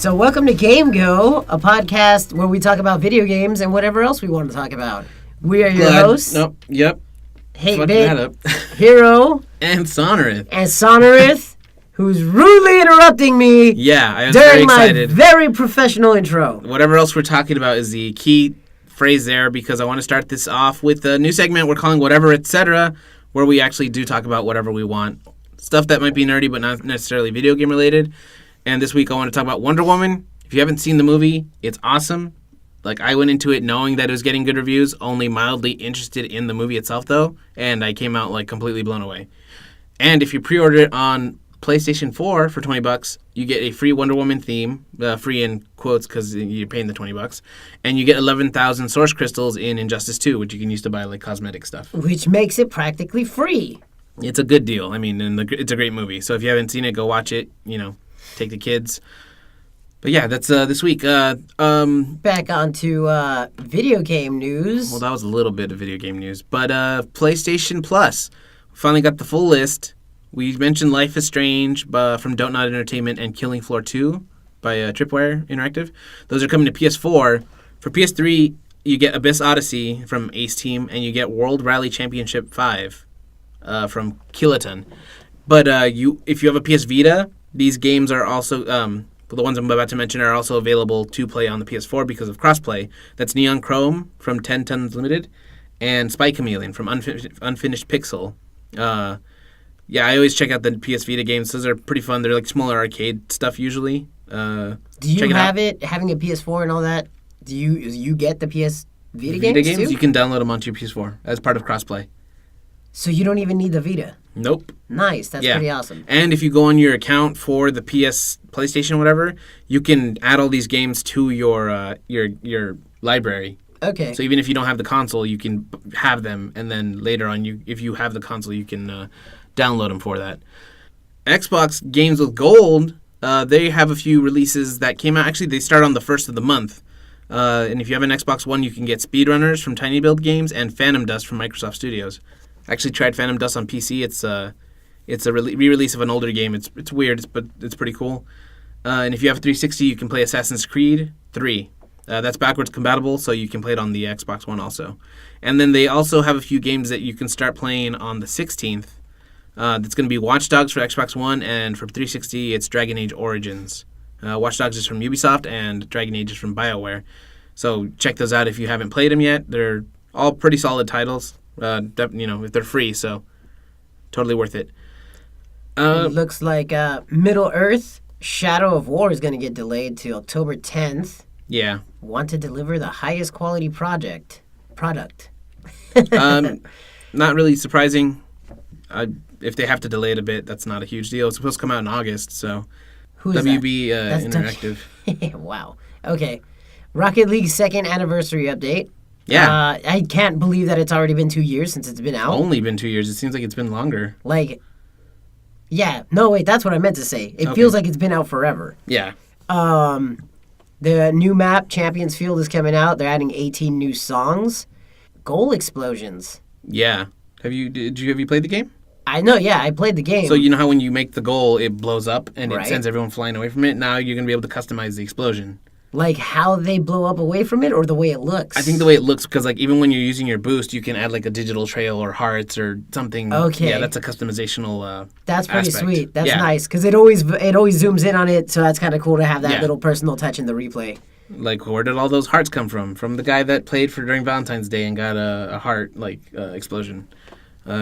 So welcome to GameGO, a podcast where we talk about video games and whatever else we want to talk about. We are your hosts. H8BitHero and Sonorith, who's rudely interrupting me. Yeah, I was during very excited. My very professional intro. Whatever else we're talking about is the key phrase there, because I want to start this off with a new segment we're calling Whatever, Etc., where we actually do talk about whatever we want. Stuff that might be nerdy but not necessarily video game related. And this week I want to talk about Wonder Woman. If you haven't seen the movie, it's awesome. Like, I went into it knowing that it was getting good reviews, only mildly interested in the movie itself, though, and I came out, like, completely blown away. And if you pre-order it on PlayStation 4 for $20, you get a free Wonder Woman theme, free in quotes because you're paying the $20, and you get 11,000 source crystals in Injustice 2, which you can use to buy, like, cosmetic stuff. Which makes it practically free. It's a good deal. I mean, and it's a great movie. So if you haven't seen it, go watch it, take the kids. But yeah, that's this week. Back on to video game news. Well, that was a little bit of video game news. But PlayStation Plus. Finally got the full list. We mentioned Life is Strange from Don't Nod Entertainment and Killing Floor 2 by Tripwire Interactive. Those are coming to PS4. For PS3, you get Abyss Odyssey from Ace Team, and you get World Rally Championship 5 from Kiloton. But if you have a PS Vita, these games are also, the ones I'm about to mention are also available to play on the PS4 because of crossplay. That's Neon Chrome from 10 Tons Limited and Spy Chameleon from Unfinished Pixel. I always check out the PS Vita games. Those are pretty fun. They're like smaller arcade stuff usually. Do you have it, having a PS4 and all that? Do you get the PS Vita games too? You can download them onto your PS4 as part of crossplay. So you don't even need the Vita? Nope. Nice. That's pretty awesome. And if you go on your account for the PlayStation, whatever, you can add all these games to your library. Okay. So even if you don't have the console, you can have them, and then later on, if you have the console, you can download them for that. Xbox Games with Gold, they have a few releases that came out. Actually, they start on the 1st of the month. And if you have an Xbox One, you can get Speedrunners from Tiny Build Games and Phantom Dust from Microsoft Studios. I actually tried Phantom Dust on PC. It's a re-release of an older game. It's weird, but it's pretty cool. And if you have a 360, you can play Assassin's Creed 3. That's backwards compatible, so you can play it on the Xbox One also. And then they also have a few games that you can start playing on the 16th. That's going to be Watch Dogs for Xbox One, and for 360, it's Dragon Age Origins. Watch Dogs is from Ubisoft, and Dragon Age is from BioWare. So check those out if you haven't played them yet. They're all pretty solid titles. If they're free, so totally worth it. It looks like Middle-earth Shadow of War is going to get delayed to October 10th. Yeah. Want to deliver the highest quality product. Not really surprising. If they have to delay it a bit, that's not a huge deal. It's supposed to come out in August, so Who's WB Interactive. Wow. Okay. Rocket League's second anniversary update. Yeah. I can't believe that it's already been 2 years since it's been out. Only been 2 years. It seems like it's been longer. That's what I meant to say. It feels like it's been out forever. Yeah. The new map, Champions Field, is coming out. They're adding 18 new songs. Goal explosions. Yeah. Have you played the game? I know, yeah. I played the game. So you know how when you make the goal, it blows up and Right. it sends everyone flying away from it? Now you're going to be able to customize the explosion. Like how they blow up away from it, or the way it looks? I think the way it looks, because even when you're using your boost, you can add like a digital trail or hearts or something. Okay. Yeah, that's a customizational That's pretty aspect. sweet. That's Yeah. nice, because it always zooms in on it, so that's kind of cool to have that little personal touch in the replay. Like, where did all those hearts come from? From the guy that played during Valentine's Day and got a heart explosion.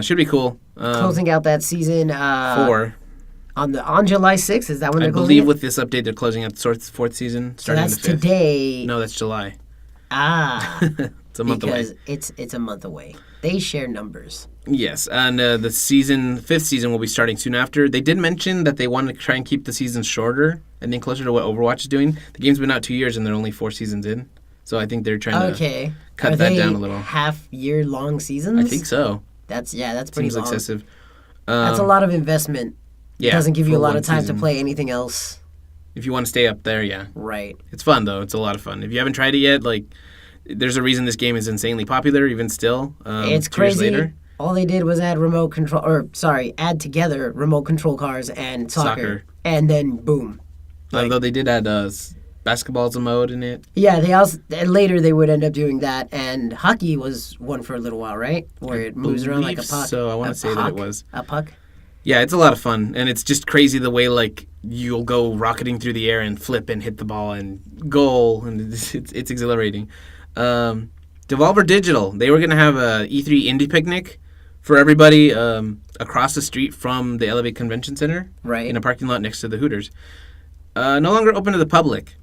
Should be cool. Closing out that season 4. On July 6th, is that when they're closing believe it? with this update they're closing out the fourth season starting so that's the 5th. today. No, that's July. It's a month away. Because it's a month away. They share numbers. Yes, and the 5th season will be starting soon after. They did mention that they want to try and keep the seasons shorter, and then closer to what Overwatch is doing. The game's been out 2 years, and they're only 4 seasons in. So I think they're trying to cut that down a little. Half-year-long seasons? I think so. That's pretty Seems long. excessive. That's a lot of investment. Yeah, it doesn't give you a lot of time season. to play anything else. If you want to stay up there, yeah. Right. It's fun, though. It's a lot of fun. If you haven't tried it yet, there's a reason this game is insanely popular, even still. It's 2 years crazy. later. All they did was add together remote control cars and soccer. And then boom. Although they did add basketball as a mode in it. Yeah, they also later they would end up doing that, and hockey was one for a little while, right? Where it moves around like a puck. So I want to say that it was a puck. Yeah, it's a lot of fun, and it's just crazy the way like you'll go rocketing through the air and flip and hit the ball and goal, and it's exhilarating. Devolver Digital, they were going to have a E3 Indie Picnic for everybody across the street from the Elevate Convention Center, right, in a parking lot next to the Hooters. No longer open to the public.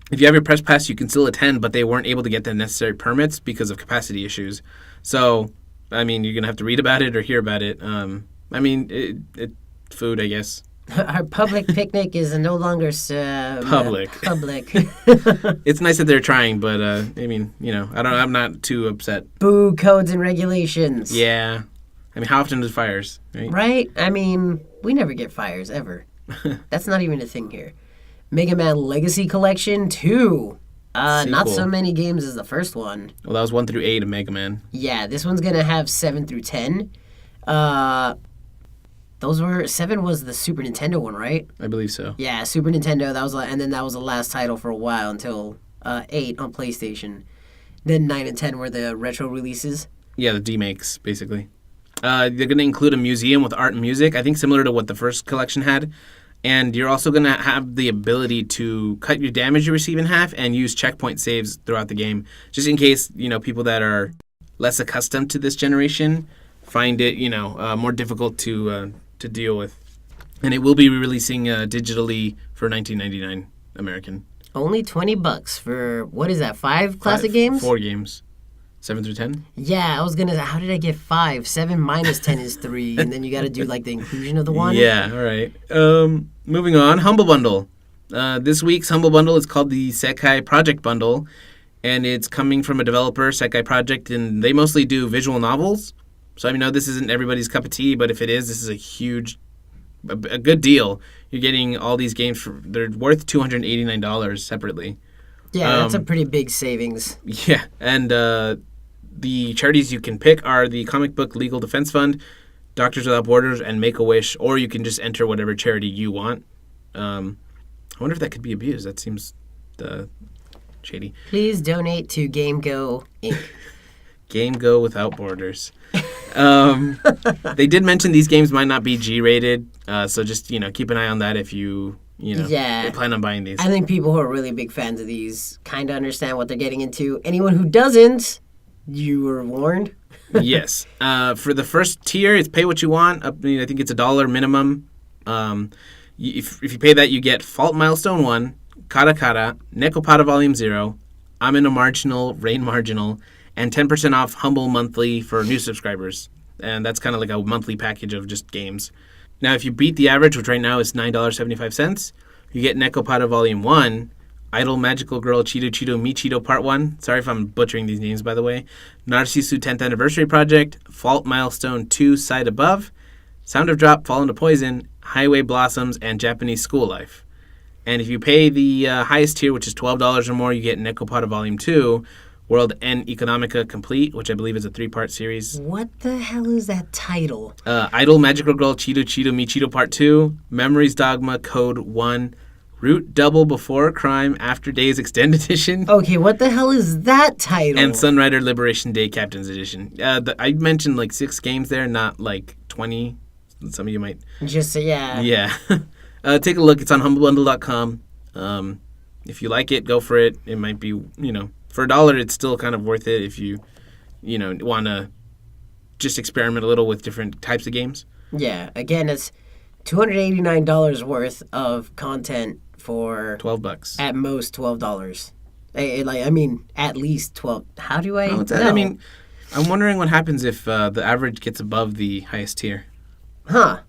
If you have your press pass, you can still attend, but they weren't able to get the necessary permits because of capacity issues. So, I mean, you're going to have to read about it or hear about it. I mean, food, I guess. Our public picnic is no longer public. Public. It's nice that they're trying, but I mean, I'm not too upset. Boo codes and regulations. Yeah, I mean, how often does fires? Right. I mean, we never get fires ever. That's not even a thing here. Mega Man Legacy Collection 2. Not so many games as the first one. Well, that was 1 through 8 of Mega Man. Yeah, this one's gonna have 7 through 10. 7 was the Super Nintendo one, right? I believe so. Yeah, Super Nintendo. And then that was the last title for a while until 8 on PlayStation. Then 9 and 10 were the retro releases. Yeah, the demakes, basically. They're going to include a museum with art and music, I think similar to what the first collection had. And you're also going to have the ability to cut your damage you receive in half and use checkpoint saves throughout the game, just in case, people that are less accustomed to this generation find it, more difficult to deal with. And it will be releasing digitally for $19.99 American. Only $20 for, what is that, 5 classic games? 4 games. 7 through 10? Yeah, I was going to, how did I get 5? 7 minus 10 is 3, and then you got to do like the inclusion of the one. Yeah, all right. Moving on, Humble Bundle. This week's Humble Bundle is called the Sekai Project Bundle, and it's coming from a developer, Sekai Project, and they mostly do visual novels. So, I mean, this isn't everybody's cup of tea, but if it is, this is a good deal. You're getting all these games, they're worth $289 separately. Yeah, that's a pretty big savings. Yeah, and the charities you can pick are the Comic Book Legal Defense Fund, Doctors Without Borders, and Make-A-Wish, or you can just enter whatever charity you want. I wonder if that could be abused. That seems shady. Please donate to GameGO Inc. GameGO Without Borders. They did mention these games might not be G-rated, so just keep an eye on that if you plan on buying these. I think people who are really big fans of these kind of understand what they're getting into. Anyone who doesn't, you were warned. Yes. For the first tier, it's pay what you want. I think it's $1 minimum. If you pay that, you get Fault Milestone 1, Kara Kara, Nekopada Volume 0, I'm in a Marginal, Rain Marginal, and 10% off Humble Monthly for new subscribers. And that's kind of like a monthly package of just games. Now, if you beat the average, which right now is $9.75, you get Nekopada Volume 1, Idol Magical Girl Cheeto Cheeto Mi Cheeto Part 1. Sorry if I'm butchering these names, by the way. Narcissu 10th Anniversary Project, Fault Milestone 2 Side Above, Sound of Drop, Fall into Poison, Highway Blossoms, and Japanese School Life. And if you pay the highest tier, which is $12 or more, you get Nekopada Volume 2, World N Economica Complete, which I believe is a 3-part series. What the hell is that title? Idol Magical Girl Cheeto Cheeto Mi Cheeto Part 2, Memories Dogma Code 1, Root Double Before Crime After Days Extended Edition. Okay, what the hell is that title? And Sunrider Liberation Day Captain's Edition. I mentioned like 6 games there, not like 20. Some of you might... Just, yeah. Yeah. Take a look. It's on humblebundle.com. If you like it, go for it. It might be, for $1, it's still kind of worth it if you, want to just experiment a little with different types of games. Yeah. Again, it's $289 worth of content for $12. At most $12. At least 12. How do I? I'm wondering what happens if the average gets above the highest tier. Huh.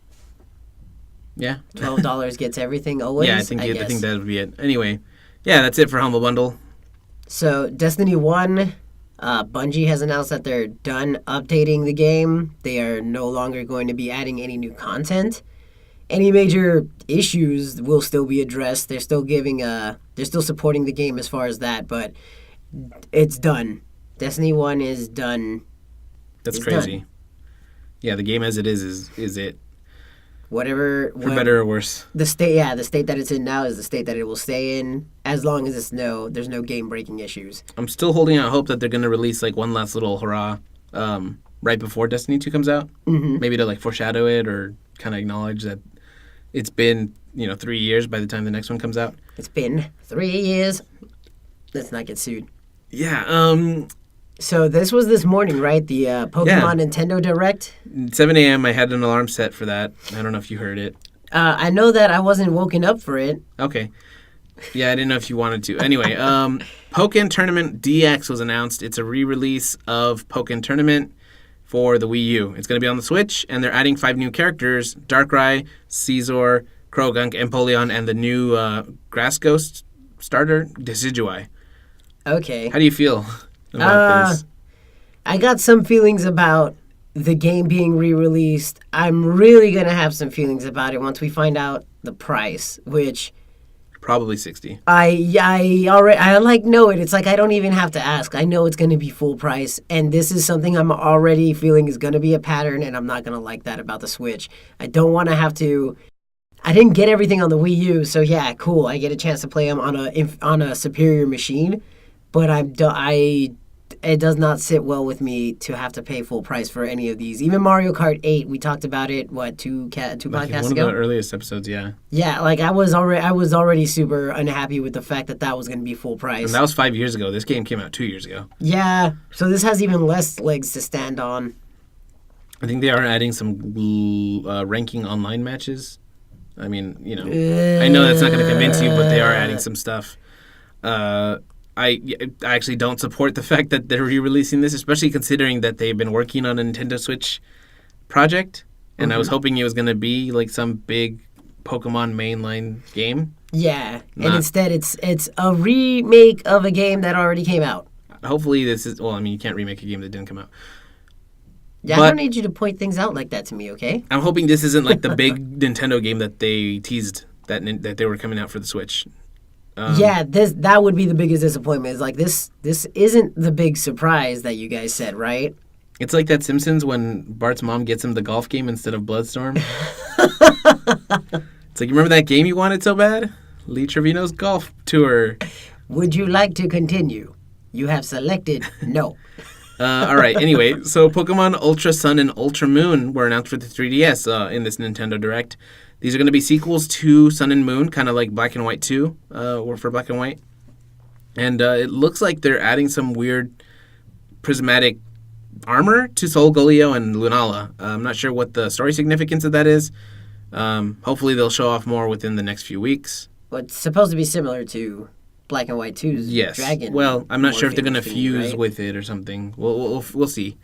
Yeah. $12 gets everything always. Yeah, I think that would be it. Anyway, yeah, that's it for Humble Bundle. So, Destiny 1, Bungie has announced that they're done updating the game. They are no longer going to be adding any new content. Any major issues will still be addressed. They're still they're still supporting the game as far as that, but it's done. Destiny 1 is done. That's crazy. Done. Yeah, the game as it is it. Whatever. For better or worse. The state that it's in now is the state that it will stay in as long as there's no game-breaking issues. I'm still holding out hope that they're going to release like one last little hurrah right before Destiny 2 comes out. Mm-hmm. Maybe to like foreshadow it or kind of acknowledge that it's been 3 years by the time the next one comes out. It's been 3 years. Let's not get sued. Yeah. So this was this morning, right? The Pokemon Nintendo Direct. 7 a.m. I had an alarm set for that. I don't know if you heard it. I know that I wasn't woken up for it. Okay. Yeah, I didn't know if you wanted to. Anyway, Pokken Tournament DX was announced. It's a re-release of Pokken Tournament for the Wii U. It's going to be on the Switch, and they're adding 5 new characters: Darkrai, Caesar, Croagunk, Empoleon, and the new Grass Ghost starter, Decidueye. Okay. How do you feel about this? I got some feelings about the game being re-released. I'm really going to have some feelings about it once we find out the price, which... Probably 60. I already know it. It's like I don't even have to ask. I know it's going to be full price, and this is something I'm already feeling is going to be a pattern, and I'm not going to like that about the Switch. I don't want to have to... I didn't get everything on the Wii U, so yeah, cool. I get a chance to play them on a superior machine, but it does not sit well with me to have to pay full price for any of these. Even Mario Kart 8, we talked about it, two podcasts ago? One of the earliest episodes, yeah. Yeah, like I was already super unhappy with the fact that was going to be full price. And that was 5 years ago. This game came out 2 years ago. Yeah, so this has even less legs to stand on. I think they are adding some ranking online matches. I mean, I know that's not going to convince you, but they are adding some stuff. I actually don't support the fact that they're re-releasing this, especially considering that they've been working on a Nintendo Switch project, and I was hoping it was going to be like some big Pokemon mainline game. Yeah, and instead it's a remake of a game that already came out. Hopefully this is... Well, I mean, you can't remake a game that didn't come out. Yeah, but I don't need you to point things out like that to me, okay? I'm hoping this isn't like the big Nintendo game that they teased that they were coming out for the Switch. That would be the biggest disappointment. Is like this isn't the big surprise that you guys said, right? It's like that Simpsons when Bart's mom gets him the golf game instead of Bloodstorm. It's like, you remember that game you wanted so bad? Lee Trevino's golf tour. Would you like to continue? You have selected no. All right. Anyway, so Pokemon Ultra Sun and Ultra Moon were announced for the 3DS in this Nintendo Direct. These are going to be sequels to Sun and Moon, kind of like Black and White 2, or for Black and White. And it looks like they're adding some weird prismatic armor to Solgaleo and Lunala. I'm not sure what the story significance of that is. Hopefully they'll show off more within the next few weeks. But it's supposed to be similar to Black and White 2's dragon. Well, I'm not sure if they're going to fuse with it or something. We'll see.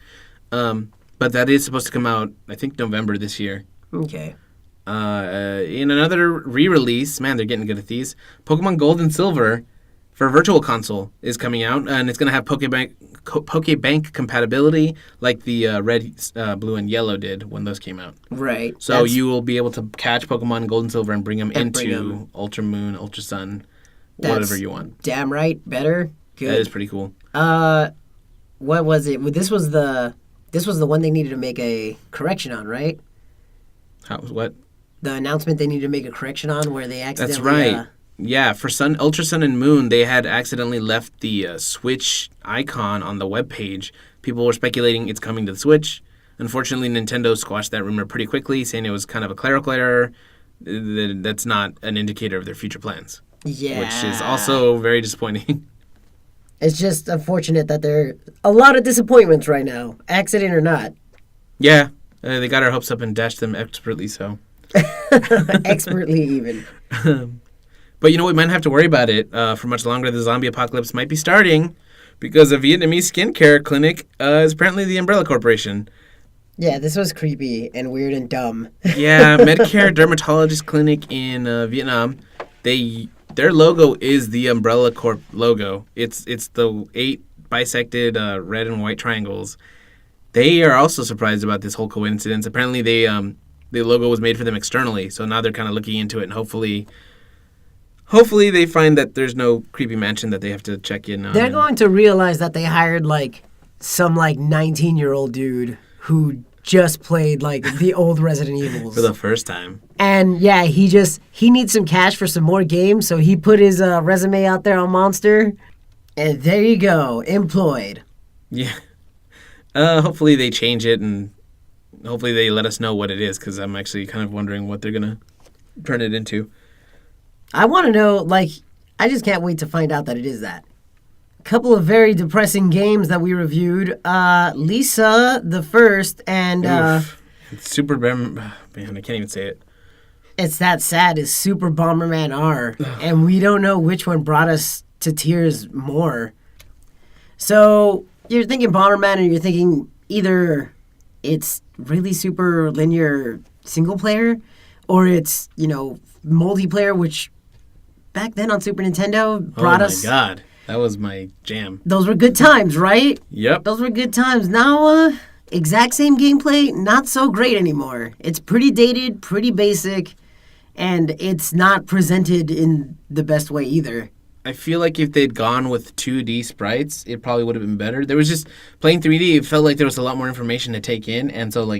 But that is supposed to come out, I think, November this year. Okay. In another re-release, man, they're getting good at these. Pokemon Gold and Silver for Virtual Console is coming out, and it's going to have Pokebank compatibility like the Red, Blue, and Yellow did when those came out. Right. So you will be able to catch Pokemon Gold and Silver and bring them into Ultra Moon, Ultra Sun, whatever you want. Damn right. Better. Good. That is pretty cool. What was it? This was the one they needed to make a correction on, right? What? The announcement they needed to make a correction on where they accidentally... That's right. Yeah, for Ultra Sun and Moon, they had accidentally left the Switch icon on the webpage. People were speculating it's coming to the Switch. Unfortunately, Nintendo squashed that rumor pretty quickly, saying it was kind of a clerical error. That's not an indicator of their future plans. Yeah. Which is also very disappointing. It's just unfortunate that there are a lot of disappointments right now, accident or not. Yeah, they got our hopes up and dashed them expertly so. Expertly even. But we might not have to worry about it for much longer. The zombie apocalypse might be starting because a Vietnamese skincare clinic is apparently the Umbrella Corporation. Yeah, this was creepy and weird and dumb. Yeah, Medicare Dermatologist Clinic in Vietnam. Their logo is the Umbrella Corp logo. It's the 8 bisected red and white triangles. They are also surprised about this whole coincidence. Apparently, the logo was made for them externally, so now they're kind of looking into it, and hopefully they find that there's no creepy mansion that they have to check in on. They're going to realize that they hired some 19-year-old dude who just played like the old Resident Evils For the first time. and yeah, he needs some cash for some more games, so he put his resume out there on Monster, and there you go, employed. Yeah. Hopefully they change it, and hopefully they let us know what it is, because I'm actually kind of wondering what they're going to turn it into. I want to know, like, I just can't wait to find out that it is that. A couple of very depressing games that we reviewed. Lisa, the first, and Super Man, I can't even say it. it's that sad, is Super Bomberman R, and we don't know which one brought us to tears more. So, you're thinking Bomberman, and you're thinking either it's really super linear single player, or it's, multiplayer, which back then on Super Nintendo brought us... Oh my god, that was my jam. Those were good times, right? Yep. Those were good times. Now, exact same gameplay, not so great anymore. It's pretty dated, pretty basic, and it's not presented in the best way either. I feel like if they'd gone with 2D sprites, it probably would have been better. There was just, playing 3D, it felt like there was a lot more information to take in, and so,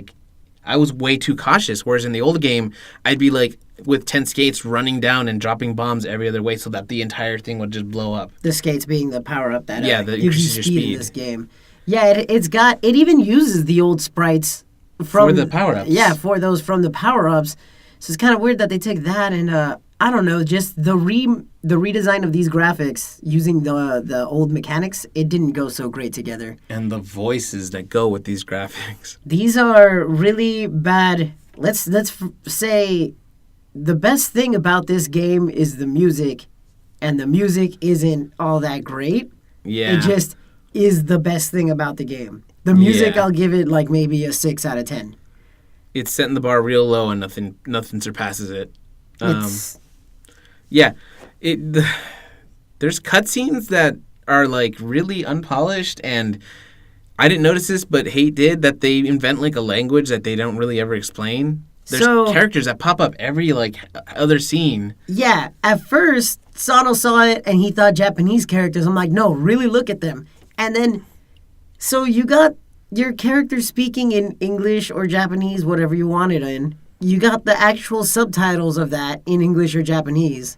I was way too cautious, whereas in the old game, I'd be, with 10 skates running down and dropping bombs every other way so that the entire thing would just blow up. The skates being the power-up that that gives you increases your speed in this game. Yeah, it even uses the old sprites from... For the power-ups. Yeah, for those from the power-ups. So it's kind of weird that they took that and, I don't know, just the redesign of these graphics using the old mechanics, it didn't go so great together. And the voices that go with these graphics. These are really bad. Let's say the best thing about this game is the music, and the music isn't all that great. Yeah. It just is the best thing about the game. The music, Yeah. I'll give it maybe a 6 out of 10. It's setting the bar real low and nothing surpasses it. It's... Yeah, there's cutscenes that are really unpolished, and I didn't notice this, but Hate did, that they invent a language that they don't really ever explain. There's characters that pop up every other scene. Yeah, at first Sano saw it and he thought Japanese characters. I'm like, no, really look at them. And then, so you got your character speaking in English or Japanese, whatever you want it in. You got the actual subtitles of that in English or Japanese.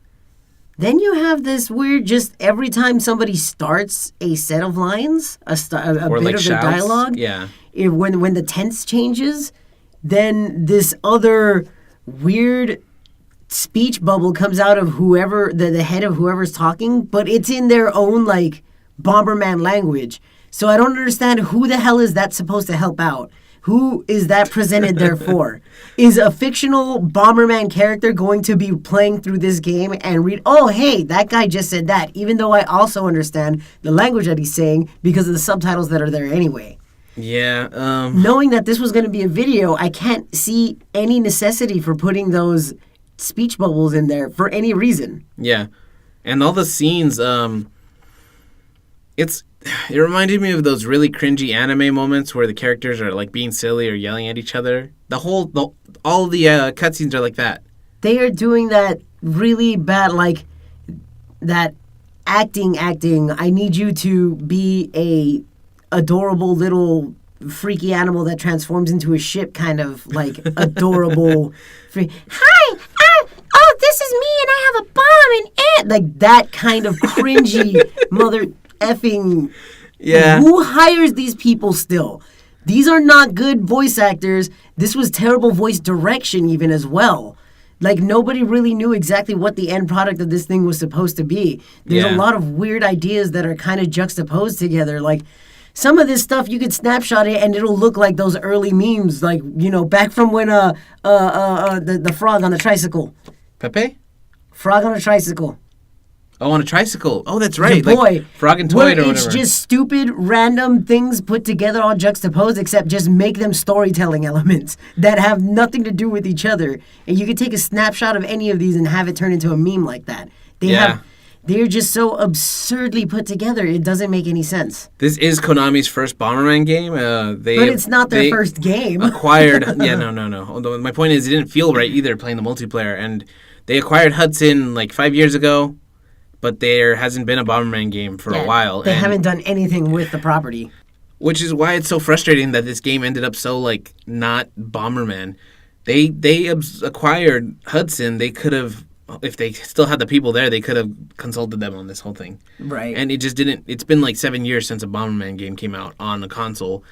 Then you have this weird, just every time somebody starts a set of lines, a bit of their dialogue, yeah. When the tense changes, then this other weird speech bubble comes out of whoever, the head of whoever's talking, but it's in their own, Bomberman language. So I don't understand who the hell is that supposed to help out. Who is that presented there for? Is a fictional Bomberman character going to be playing through this game and read, oh, hey, that guy just said that, even though I also understand the language that he's saying because of the subtitles that are there anyway? Yeah. Knowing that this was going to be a video, I can't see any necessity for putting those speech bubbles in there for any reason. Yeah. And all the scenes, it reminded me of those really cringy anime moments where the characters are being silly or yelling at each other. All the cutscenes are like that. They are doing that really bad, that acting. I need you to be a adorable little freaky animal that transforms into a ship, kind of adorable. Hi, this is me, and I have a bomb and it. That kind of cringy mother effing. Yeah. Who hires these people still? These are not good voice actors. This was terrible voice direction even as well. Nobody really knew exactly what the end product of this thing was supposed to be. There's a lot of weird ideas that are kind of juxtaposed together. Some of this stuff, you could snapshot it and it'll look like those early memes, back from when the frog on the tricycle. Pepe? Frog on a tricycle. Oh, on a tricycle. Oh, that's right. The boy. Frog and Toad or whatever. It's just stupid, random things put together, all juxtaposed, except just make them storytelling elements that have nothing to do with each other. And you could take a snapshot of any of these and have it turn into a meme like that. They're just so absurdly put together, it doesn't make any sense. This is Konami's first Bomberman game. But it's not their first game. Acquired... Yeah, no. Although my point is, it didn't feel right either playing the multiplayer. And they acquired Hudson 5 years ago. But there hasn't been a Bomberman game for a while. They haven't done anything with the property. Which is why it's so frustrating that this game ended up so, like, not Bomberman. They acquired Hudson. They could have, if they still had the people there, they could have consulted them on this whole thing. Right. And it just didn't. It's been like 7 years since a Bomberman game came out on a console,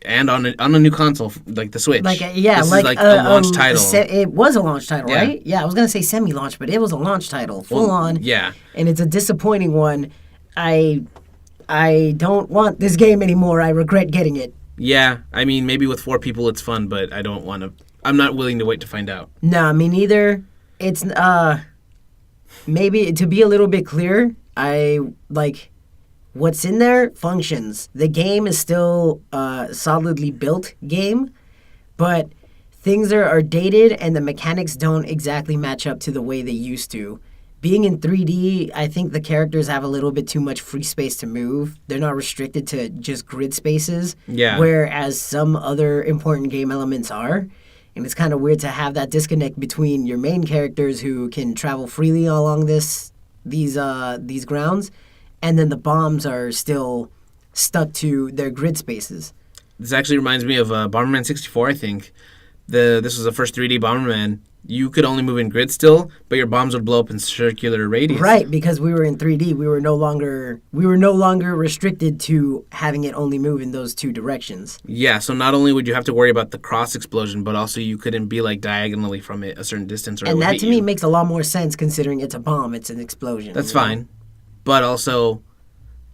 and on a new console like the Switch. This is like a launch title. It was a launch title, Yeah. right? Yeah, I was gonna say semi-launch, but it was a launch title, full on. Yeah. And it's a disappointing one. I don't want this game anymore. I regret getting it. Yeah. I mean, maybe with 4 people it's fun, but I don't want to. I'm not willing to wait to find out. Nah, me neither. It's maybe to be a little bit clearer. I like what's in there functions. The game is still a solidly built game, but things are dated and the mechanics don't exactly match up to the way they used to. Being in 3D, I think the characters have a little bit too much free space to move. They're not restricted to just grid spaces, Yeah. whereas some other important game elements are. And it's kind of weird to have that disconnect between your main characters who can travel freely along these grounds, and then the bombs are still stuck to their grid spaces. This actually reminds me of Bomberman 64, I think. This was the first 3D Bomberman. You could only move in grid still, but your bombs would blow up in circular radius. Right, because we were in 3D, we were no longer restricted to having it only move in those two directions. Yeah, so not only would you have to worry about the cross explosion, but also you couldn't be like diagonally from it a certain distance, or it And would that hit to you. me makes a lot more sense considering it's a bomb, it's an explosion. That's you know? fine, but also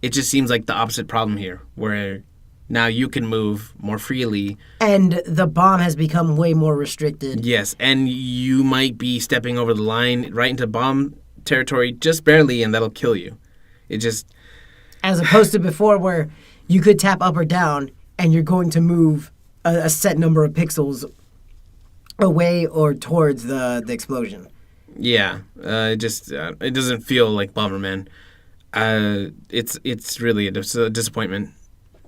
it just seems like the opposite problem here, where now you can move more freely. And the bomb has become way more restricted. Yes, and you might be stepping over the line right into bomb territory just barely, and that'll kill you. It just... As opposed to before where you could tap up or down and you're going to move a set number of pixels away or towards the explosion. Yeah, it doesn't feel like Bomberman. It's really a disappointment.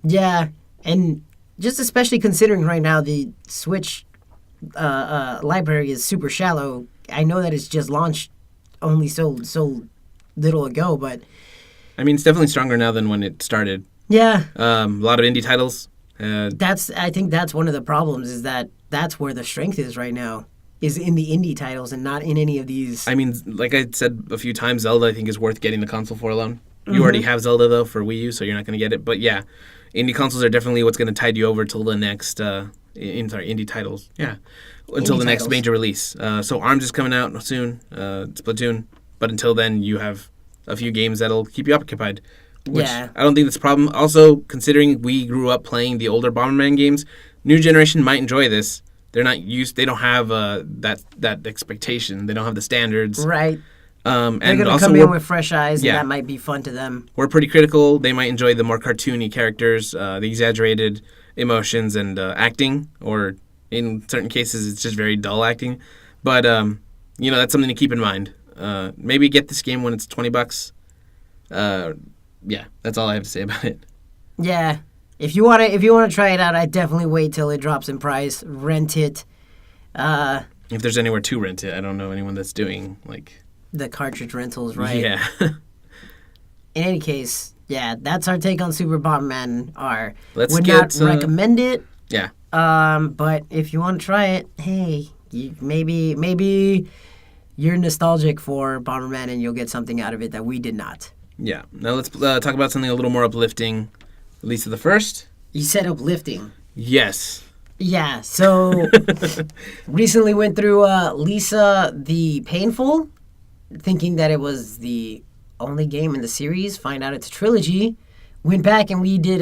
Yeah, and just especially considering right now the Switch library is super shallow. I know that it's just launched only so little ago, but I mean, it's definitely stronger now than when it started. yeah, A lot of indie titles. I think that's one of the problems is that that's where the strength is right now, is in the indie titles and not in any of these. I mean, like I said a few times, Zelda I think is worth getting the console for alone. You already have Zelda though for Wii U, so you're not going to get it. But yeah, indie consoles are definitely what's going to tide you over till the next indie titles. Yeah, until the next titles. major release. So ARMS is coming out soon. Splatoon, but until then you have a few games that'll keep you occupied. Which Yeah. I don't think that's a problem. Also, considering we grew up playing the older Bomberman games, new generation might enjoy this. They're not used. They don't have that expectation. They don't have the standards. Right. And They're going to also come in with fresh eyes, yeah. and that might be fun to them. we're pretty critical. They might enjoy the more cartoony characters, the exaggerated emotions and acting, or in certain cases, it's just very dull acting. But that's something to keep in mind. Maybe get this game when it's $20. Yeah, that's all I have to say about it. Yeah. If you want to try it out, I'd definitely wait till it drops in price. Rent it. If there's anywhere to rent it, I don't know anyone that's doing like. The cartridge rentals, right? Yeah. In any case, yeah, that's our take on Super Bomberman R. Let's Would get, not recommend it. Yeah. But if you want to try it, hey, maybe you're nostalgic for Bomberman and you'll get something out of it that we did not. Yeah. Now let's talk about something a little more uplifting. Lisa the First. You said uplifting. Yes. Yeah. So recently went through Lisa the Painful, thinking that it was the only game in the series. Find out it's a trilogy. Went back and we did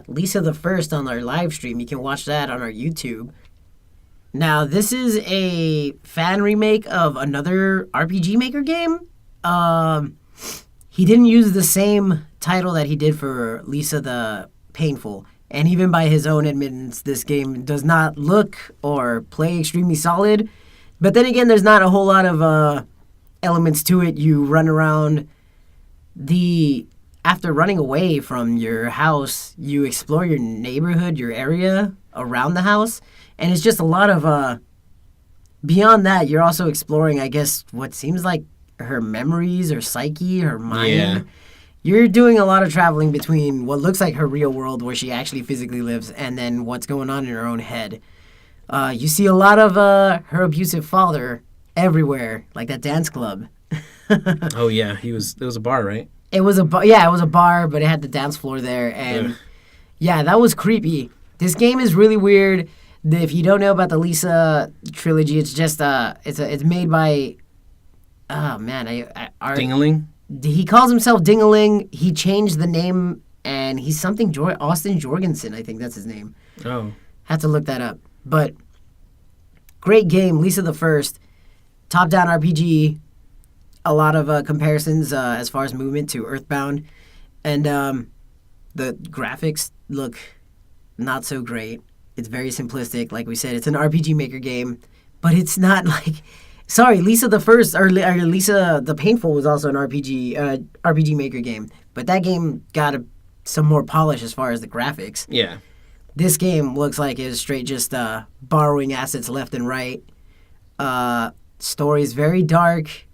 Lisa the First on our live stream. You can watch that on our YouTube. Now, this is a fan remake of another RPG Maker game. He didn't use the same title that he did for Lisa the Painful. And even by his own admittance, this game does not look or play extremely solid. But then again, there's not a whole lot of elements to it. You run around after running away from your house, you explore your neighborhood, your area around the house, and it's just a lot of beyond that, you're also exploring, I guess, what seems like her memories or psyche, her mind. Yeah. You're doing a lot of traveling between what looks like her real world, where she actually physically lives, and then what's going on in her own head. You see a lot of her abusive father everywhere, like that dance club. Oh yeah, it was a bar, right? It was a yeah, it was a bar, but it had the dance floor there, and yeah, that was creepy. This game is really weird. If you don't know about the Lisa trilogy, it's just it's made by Ding-a-ling? He calls himself Ding-a-ling. He changed the name, and he's something Austin Jorgensen, I think that's his name. Oh. Have to look that up. But great game, Lisa the First, top-down RPG. A lot of comparisons as far as movement to Earthbound, and the graphics look not so great. It's very simplistic, like we said. It's an RPG Maker game, but it's not like. Sorry, Lisa the First or Lisa the Painful was also an RPG Maker game, but that game got some more polish as far as the graphics. Yeah. This game looks like it's straight just borrowing assets left and right. Story is very dark.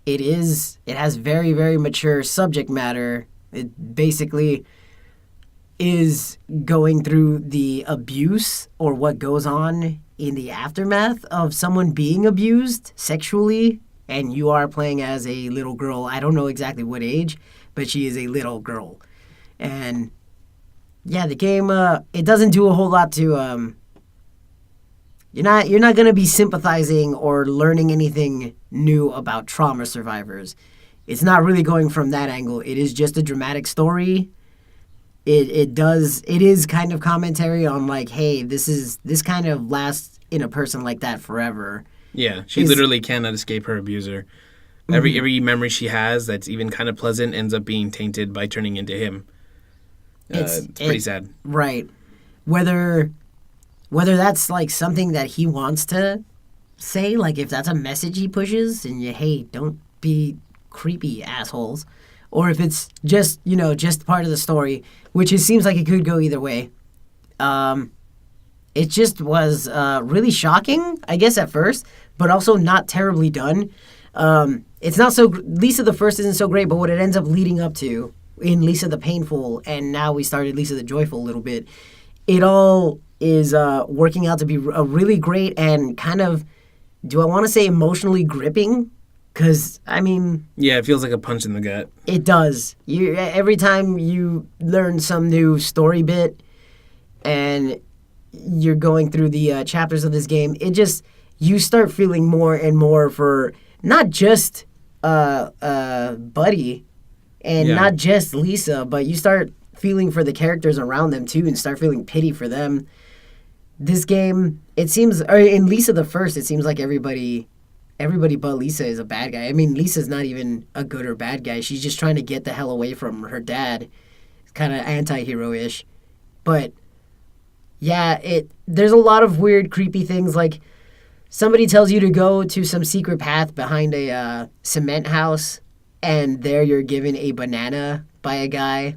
It has very, very mature subject matter. It basically is going through the abuse or what goes on in the aftermath of someone being abused sexually, and you are playing as a little girl. I don't know exactly what age, but she is a little girl. And yeah, the game it doesn't do a whole lot to you're not going to be sympathizing or learning anything new about trauma survivors. It's not really going from that angle. It is just a dramatic story. It is kind of commentary on like, hey, this kind of lasts in a person like that forever. Yeah, she literally cannot escape her abuser. Mm-hmm. Every memory she has that's even kind of pleasant ends up being tainted by turning into him. It's pretty sad. Right. Whether that's like something that he wants to say, like if that's a message he pushes and hey, don't be creepy assholes, or if it's just, just part of the story, which it seems like it could go either way. It just was really shocking, I guess, at first, but also not terribly done. It's not so... Lisa the First isn't so great, but what it ends up leading up to in Lisa the Painful, and now we started Lisa the Joyful a little bit, it all is working out to be a really great and kind of, do I want to say emotionally gripping? Because, I mean... Yeah, it feels like a punch in the gut. It does. Every time you learn some new story bit and you're going through the chapters of this game, you start feeling more and more for not just Buddy and not just Lisa, but you start feeling for the characters around them too and start feeling pity for them. This game, it seems... Or in Lisa the First, it seems like everybody but Lisa is a bad guy. I mean, Lisa's not even a good or bad guy. She's just trying to get the hell away from her dad. It's kind of anti-hero-ish. But, yeah, there's a lot of weird, creepy things. Like, somebody tells you to go to some secret path behind a cement house, and there you're given a banana by a guy.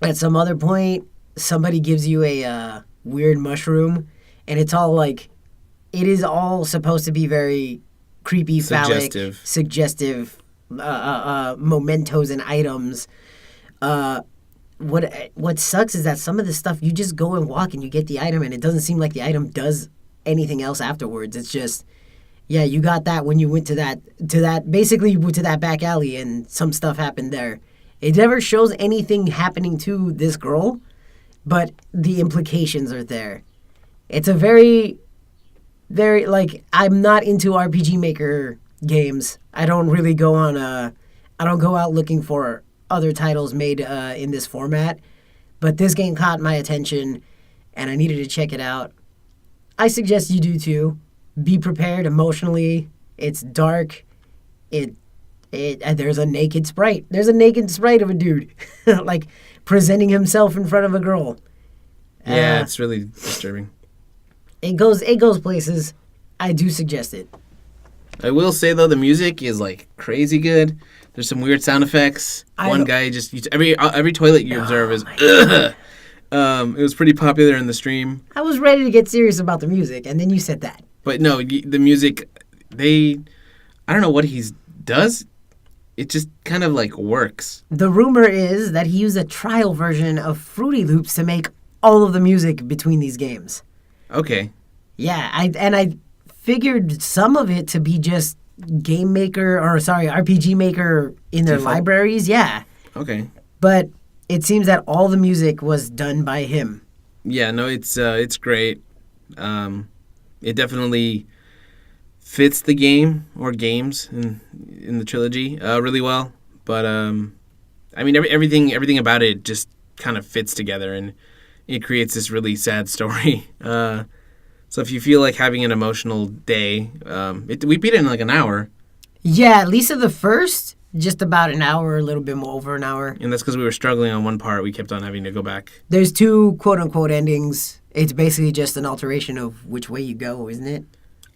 At some other point, somebody gives you a weird mushroom, and it's all like... It is all supposed to be very... creepy, phallic, suggestive mementos and items. What sucks is that some of the stuff, you just go and walk and you get the item and it doesn't seem like the item does anything else afterwards. It's just, yeah, you got that when you went to that basically you went to that back alley and some stuff happened there. It never shows anything happening to this girl, but the implications are there. It's a very, like, I'm not into RPG Maker games. I don't really go on I don't go out looking for other titles made in this format. But this game caught my attention, and I needed to check it out. I suggest you do too. Be prepared emotionally. It's dark. There's a naked sprite. There's a naked sprite of a dude, like presenting himself in front of a girl. Yeah, it's really disturbing. It goes places. I do suggest it. I will say though, the music is like crazy good. There's some weird sound effects. One guy just every toilet you observe is. It was pretty popular in the stream. I was ready to get serious about the music, and then you said that. But no, the music, I don't know what he does. it just kind of like works. The rumor is that he used a trial version of Fruity Loops to make all of the music between these games. Okay. Yeah, I figured some of it to be just RPG Maker in their Default? libraries. Yeah, Okay. but it seems that all the music was done by him. Yeah, no, it's great. It definitely fits the game or games in the trilogy really well. But I mean, everything about it just kind of fits together, and it creates this really sad story. So if you feel like having an emotional day, we beat it in like an hour. Yeah, at least of the first, just about an hour, a little bit more over an hour. And that's because we were struggling on one part. We kept on having to go back. There's 2 quote-unquote endings. It's basically just an alteration of which way you go, isn't it?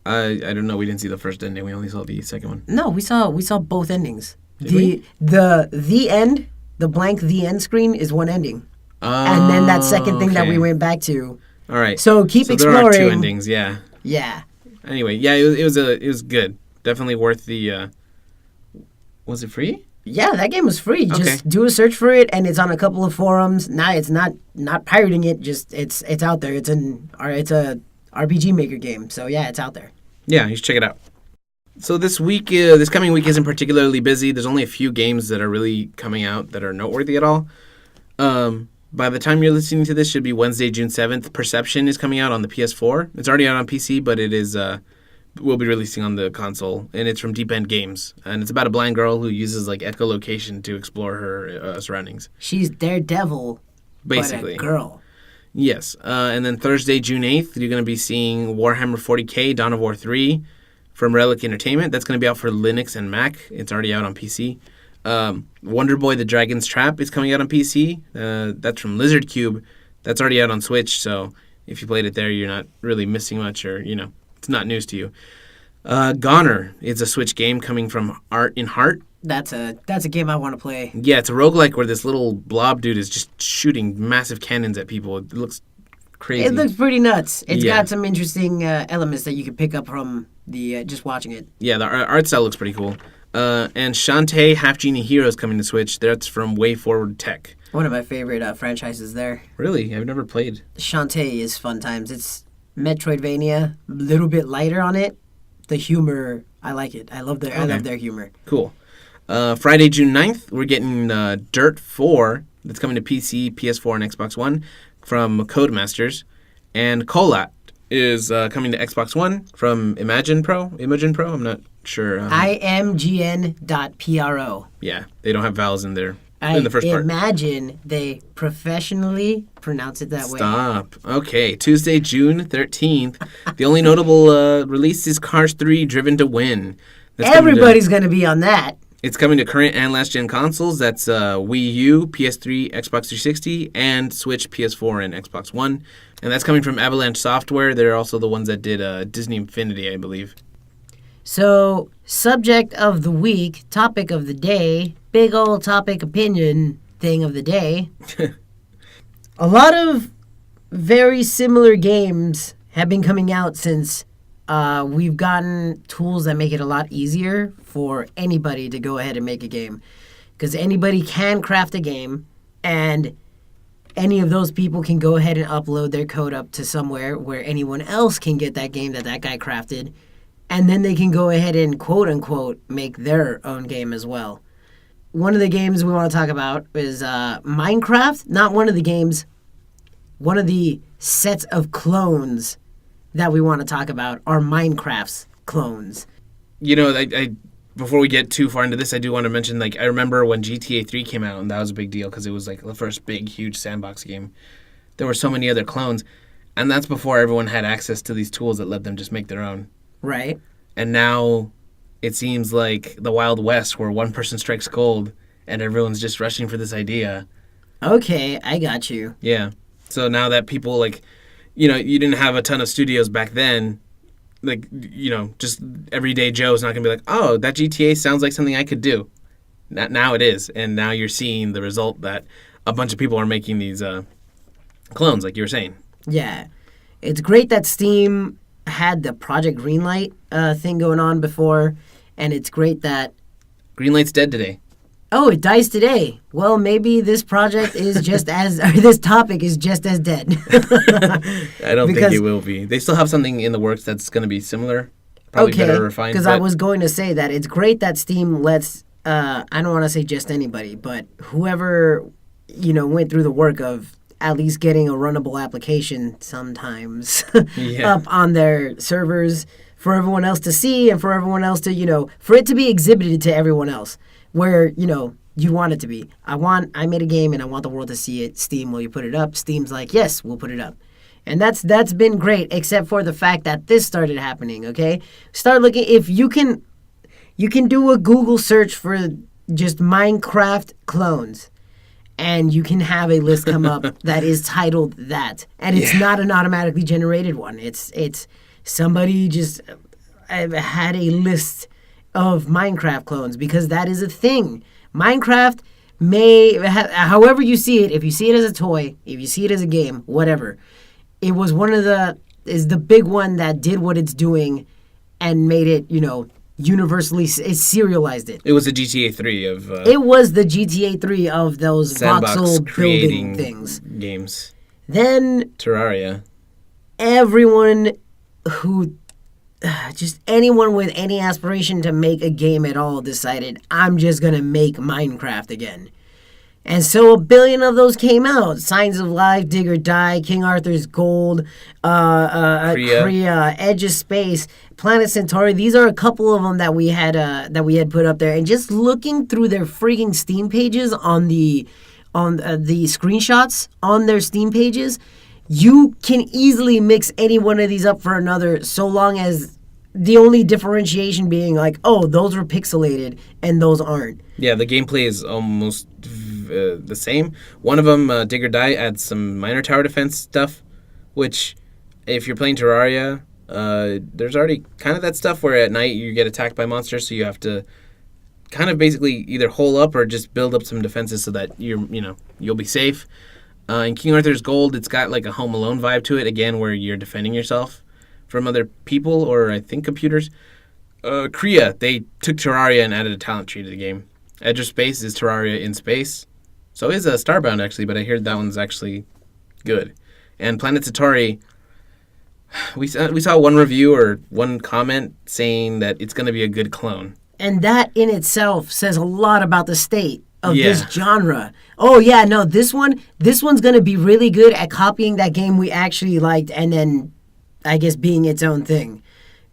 I don't know. We didn't see the first ending. We only saw the second one. No, we saw both endings. Did The end, the blank the end screen is one ending. And then that second thing that we went back to. All right. So keep exploring. There are 2 endings, yeah. Yeah. Anyway, yeah, it was good. Definitely worth the. Was it free? Yeah, that game was free. Okay. Just do a search for it, and it's on a couple of forums. Nah, it's not pirating it. Just it's out there. It's a RPG Maker game. So yeah, it's out there. Yeah, you should check it out. So this coming week isn't particularly busy. There's only a few games that are really coming out that are noteworthy at all. By the time you're listening to this, should be Wednesday, June 7th. Perception is coming out on the PS4. It's already out on PC, but it is will be releasing on the console, and it's from Deep End Games, and it's about a blind girl who uses like echolocation to explore her surroundings. She's Daredevil, Basically, but a girl. Yes, and then Thursday, June 8th, you're going to be seeing Warhammer 40k: Dawn of War 3 from Relic Entertainment. That's going to be out for Linux and Mac. It's already out on PC. Wonder Boy: The Dragon's Trap is coming out on PC. That's from Lizard Cube. That's already out on Switch, so if you played it there, you're not really missing much, or it's not news to you. Goner is a Switch game coming from Art in Heart. That's a game I want to play. Yeah, it's a roguelike where this little blob dude is just shooting massive cannons at people. It looks crazy. It looks pretty nuts. It's got some interesting elements that you can pick up from the just watching it. Yeah, the art style looks pretty cool. And Shantae Half Genie Hero is coming to Switch. That's from Way Forward Tech. One of my favorite franchises there. Really? I've never played. Shantae is fun times. It's Metroidvania, a little bit lighter on it. The humor, I like it. I love their humor. Cool. Friday, June 9th, we're getting Dirt 4. That's coming to PC, PS4, and Xbox One from Codemasters. And Colat is coming to Xbox One from Imogen Pro. I'm not sure. IMGN.pro. Yeah, they don't have vowels in there. In the first part. Imagine they professionally pronounce it that way. Stop. Okay, Tuesday, June 13th. The only notable release is Cars 3 Driven to Win. Everybody's going to be on that. It's coming to current and last-gen consoles. That's Wii U, PS3, Xbox 360, and Switch, PS4, and Xbox One. And that's coming from Avalanche Software. They're also the ones that did Disney Infinity, I believe. So, subject of the week, topic of the day, big old topic opinion thing of the day. A lot of very similar games have been coming out since we've gotten tools that make it a lot easier for anybody to go ahead and make a game. Because anybody can craft a game, and any of those people can go ahead and upload their code up to somewhere where anyone else can get that game that guy crafted. And then they can go ahead and quote-unquote make their own game as well. One of the games we want to talk about is Minecraft. Not one of the games. One of the sets of clones that we want to talk about are Minecraft's clones. I before we get too far into this, I do want to mention, I remember when GTA 3 came out, and that was a big deal because it was, the first big, huge sandbox game. There were so many other clones, and that's before everyone had access to these tools that let them just make their own. Right. And now it seems like the Wild West where one person strikes gold and everyone's just rushing for this idea. Okay, I got you. Yeah. So now that people, you didn't have a ton of studios back then, just everyday Joe's not going to be like, oh, that GTA sounds like something I could do. Now it is. And now you're seeing the result that a bunch of people are making these clones, like you were saying. Yeah. It's great that Steam had the Project Greenlight thing going on before, and it's great that Greenlight's dead today. Oh, it dies today. Well, maybe this project is just as, or this topic is just as dead. I don't think it will be. They still have something in the works that's going to be similar, probably better refined. Because I was going to say that it's great that Steam lets, I don't want to say just anybody, but whoever, went through the work of at least getting a runnable application sometimes up on their servers for everyone else to see and for everyone else to, for it to be exhibited to everyone else. Where, you want it to be. I made a game and I want the world to see it. Steam, will you put it up? Steam's like, yes, we'll put it up. And that's been great, except for the fact that this started happening, okay? Start looking, if you can do a Google search for just Minecraft clones, and you can have a list come up that is titled that. And it's not an automatically generated one. It's somebody just had a list of Minecraft clones, because that is a thing. Minecraft however you see it, if you see it as a toy, if you see it as a game, whatever, it was is the big one that did what it's doing and made it, universally, it serialized it. It was a GTA 3 of... it was the GTA 3 of those voxel building things. Games. Then... Terraria. Everyone who... just anyone with any aspiration to make a game at all decided, I'm just going to make Minecraft again. And so a billion of those came out. Signs of Life, Dig or Die, King Arthur's Gold, Kriya, Edge of Space, Planet Centauri. These are a couple of them that we had put up there. And just looking through their freaking Steam pages on the screenshots on their Steam pages, you can easily mix any one of these up for another, so long as the only differentiation being like, oh, those were pixelated and those aren't. Yeah, the gameplay is almost the same. One of them, Dig or Die, adds some minor tower defense stuff, which, if you're playing Terraria, there's already kind of that stuff where at night you get attacked by monsters, so you have to kind of basically either hole up or just build up some defenses so that you'll be safe. In King Arthur's Gold, it's got like a Home Alone vibe to it, again, where you're defending yourself from other people or, I think, computers. Kriya, they took Terraria and added a talent tree to the game. Edge of Space is Terraria in space. So is Starbound, actually, but I heard that one's actually good. And Planet Centauri, we saw one review or one comment saying that it's going to be a good clone. And that in itself says a lot about the state of this genre. Oh yeah, no, this one's gonna be really good at copying that game we actually liked and then I guess being its own thing.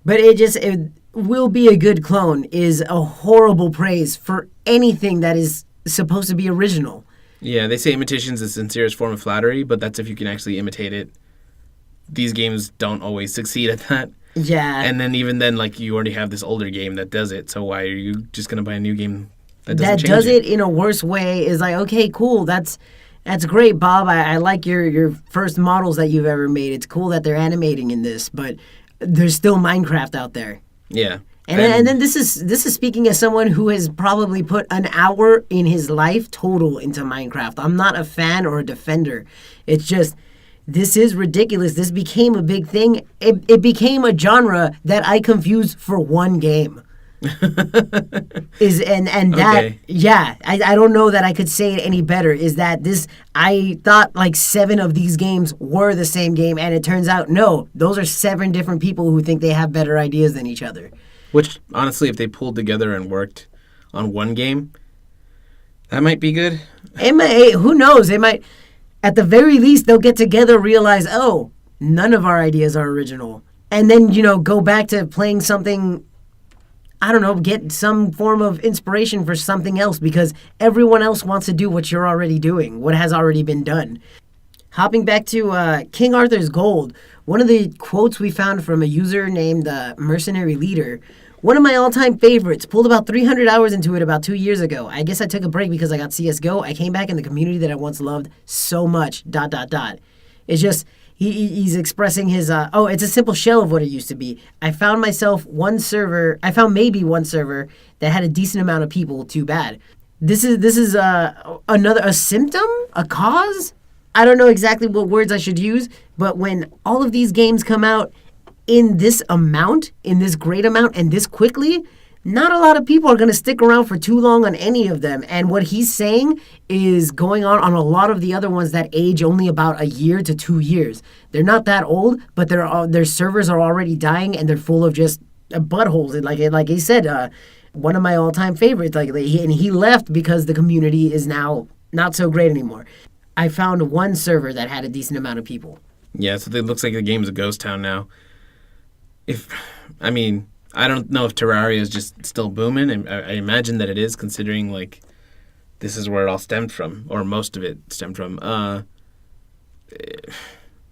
But it will be a good clone is a horrible praise for anything that is supposed to be original. Yeah, they say imitation's the sincerest form of flattery, but that's if you can actually imitate it. These games don't always succeed at that. Yeah. And then even then, like, you already have this older game that does it, so why are you just gonna buy a new game that does it in a worse way? Is like, okay, cool, that's great, Bob. I like your first models that you've ever made. It's cool that they're animating in this, but there's still Minecraft out there. Yeah. And then this is speaking as someone who has probably put an hour in his life total into Minecraft. I'm not a fan or a defender. It's just, this is ridiculous. This became a big thing. It became a genre that I confused for one game. I don't know that I could say it any better. Is that this? I thought like 7 of these games were the same game, and it turns out no, those are 7 different people who think they have better ideas than each other. Which honestly, if they pulled together and worked on one game, that might be good. It might. Who knows? It might. At the very least, they'll get together, realize, oh, none of our ideas are original, and then go back to playing something. I don't know, get some form of inspiration for something else, because everyone else wants to do what you're already doing, what has already been done. Hopping back to King Arthur's Gold, one of the quotes we found from a user named Mercenary Leader, one of my all-time favorites, pulled about 300 hours into it about 2 years ago. I guess I took a break because I got CSGO. I came back in the community that I once loved so much, ... It's just... He's expressing his, it's a simple shell of what it used to be. I found maybe one server that had a decent amount of people, too bad. This is a symptom? A cause? I don't know exactly what words I should use, but when all of these games come out in this amount, in this great amount, and this quickly, not a lot of people are going to stick around for too long on any of them. And what he's saying is going on a lot of the other ones that age only about a year to 2 years. They're not that old, but their servers are already dying and they're full of just buttholes. Like he said, one of my all-time favorites. He left because the community is now not so great anymore. I found one server that had a decent amount of people. Yeah, so it looks like the game's a ghost town now. I don't know if Terraria is just still booming, and I imagine that it is, considering like this is where it all stemmed from, or most of it stemmed from. I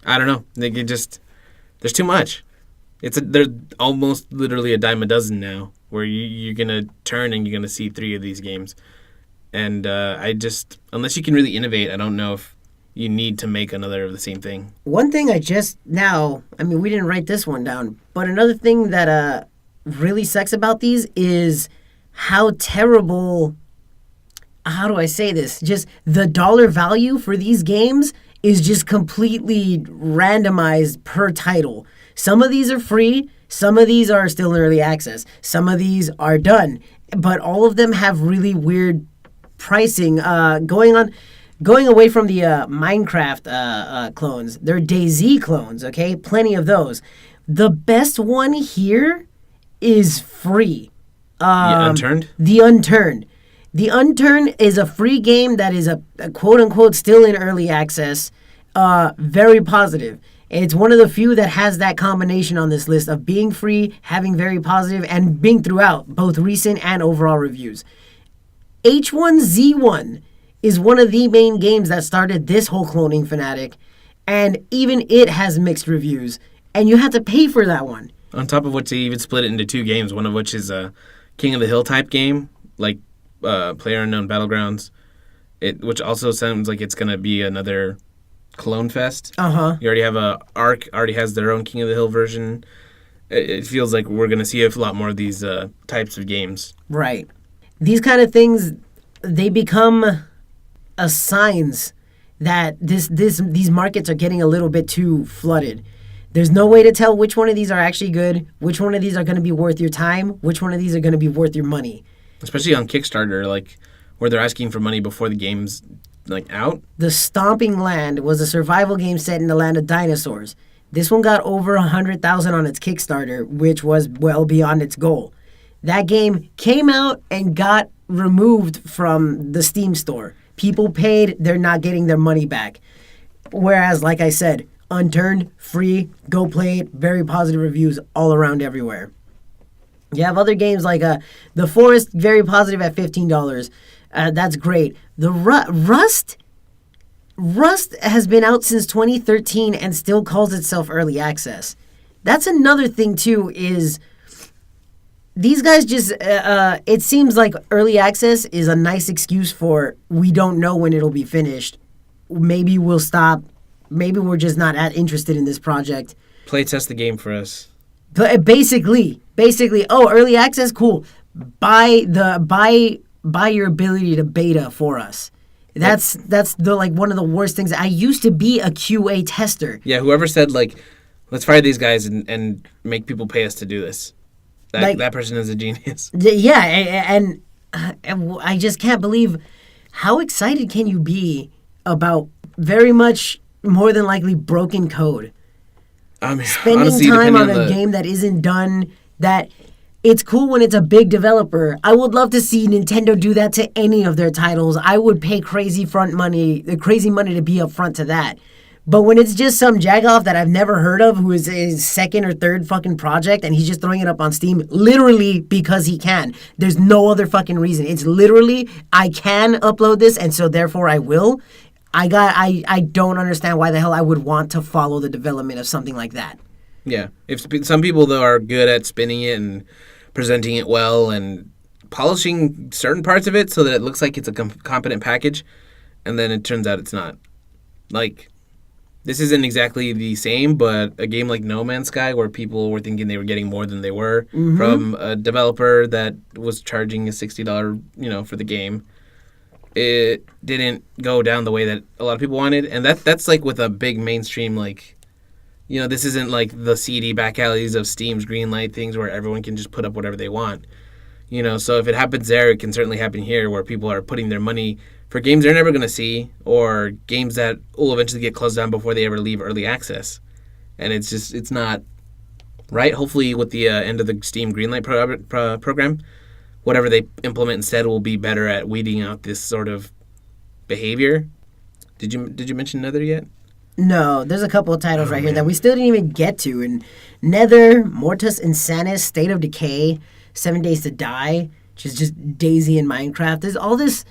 don't know. There's too much. They're almost literally a dime a dozen now, where you're gonna turn and you're gonna see 3 of these games, and unless you can really innovate, I don't know if you need to make another of the same thing. One thing we didn't write this one down, but another thing that really sucks about these is how terrible, how do I say this? Just the dollar value for these games is just completely randomized per title. Some of these are free, some of these are still in early access, some of these are done, but all of them have really weird pricing going away from the Minecraft clones. They're DayZ clones, okay? Plenty of those. The best one here is free. Unturned? The Unturned. The Unturned is a free game that is a quote-unquote still in early access. Very positive. It's one of the few that has that combination on this list of being free, having very positive, and being throughout, both recent and overall reviews. H1Z1 is one of the main games that started this whole cloning fanatic, and even it has mixed reviews, and you have to pay for that one. On top of which they even split it into 2 games, one of which is a King of the Hill type game, like PlayerUnknown Battlegrounds, which also sounds like it's going to be another clone fest. Uh-huh. You already have Ark, already has their own King of the Hill version. It feels like we're going to see a lot more of these types of games. Right. These kind of things, they become signs that these markets are getting a little bit too flooded. There's no way to tell which one of these are actually good, which one of these are going to be worth your time, which one of these are going to be worth your money. Especially on Kickstarter, like where they're asking for money before the game's out. The Stomping Land was a survival game set in the land of dinosaurs. This one got over 100,000 on its Kickstarter, which was well beyond its goal. That game came out and got removed from the Steam store. People paid, they're not getting their money back. Whereas, like I said, Unturned, free, go play it, very positive reviews all around everywhere. You have other games like The Forest, very positive at $15. That's great. The Rust has been out since 2013 and still calls itself early access. That's another thing too, is these guys just, it seems like early access is a nice excuse for we don't know when it'll be finished. Maybe we'll stop. Maybe we're just not that interested in this project. Play test the game for us. But basically, early access, cool. Buy your ability to beta for us. That's the one of the worst things. I used to be a QA tester. Yeah, whoever said let's fire these guys and make people pay us to do this. That person is a genius. Yeah, and I just can't believe how excited can you be about very much more than likely broken code. Spending honestly, time on a game that isn't done, that it's cool when it's a big developer. I would love to see Nintendo do that to any of their titles. I would pay crazy money to be up front to that. But when it's just some jagoff that I've never heard of who is his second or third fucking project and he's just throwing it up on Steam literally because he can. There's no other fucking reason. It's literally, I can upload this and so therefore I will. I don't understand why the hell I would want to follow the development of something like that. Yeah. If some people, though, are good at spinning it and presenting it well and polishing certain parts of it so that it looks like it's a competent package, and then it turns out it's not. This isn't exactly the same, but a game like No Man's Sky, where people were thinking they were getting more than they were from a developer that was charging a $60, for the game, it didn't go down the way that a lot of people wanted. And that's with a big mainstream, this isn't like the seedy back alleys of Steam's Greenlight things where everyone can just put up whatever they want. So if it happens there, it can certainly happen here, where people are putting their money for games they're never going to see, or games that will eventually get closed down before they ever leave early access. And it's not right. Hopefully with the end of the Steam Greenlight program, whatever they implement instead will be better at weeding out this sort of behavior. Did you mention Nether yet? No, there's a couple of titles right here that we still didn't even get to. And Nether, Mortis Insanus, State of Decay, 7 Days to Die, which is just Daisy in Minecraft. There's all this.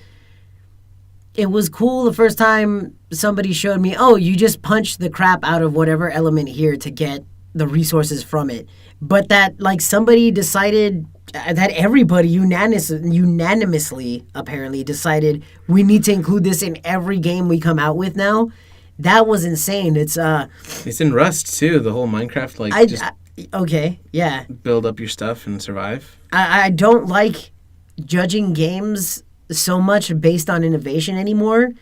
It was cool the first time somebody showed me, oh, you just punch the crap out of whatever element here to get the resources from it. But that, somebody decided, that everybody unanimously, apparently, decided we need to include this in every game we come out with now. That was insane. It's in Rust, too, the whole Minecraft, okay, yeah. Build up your stuff and survive. I don't like judging games so much based on innovation anymore.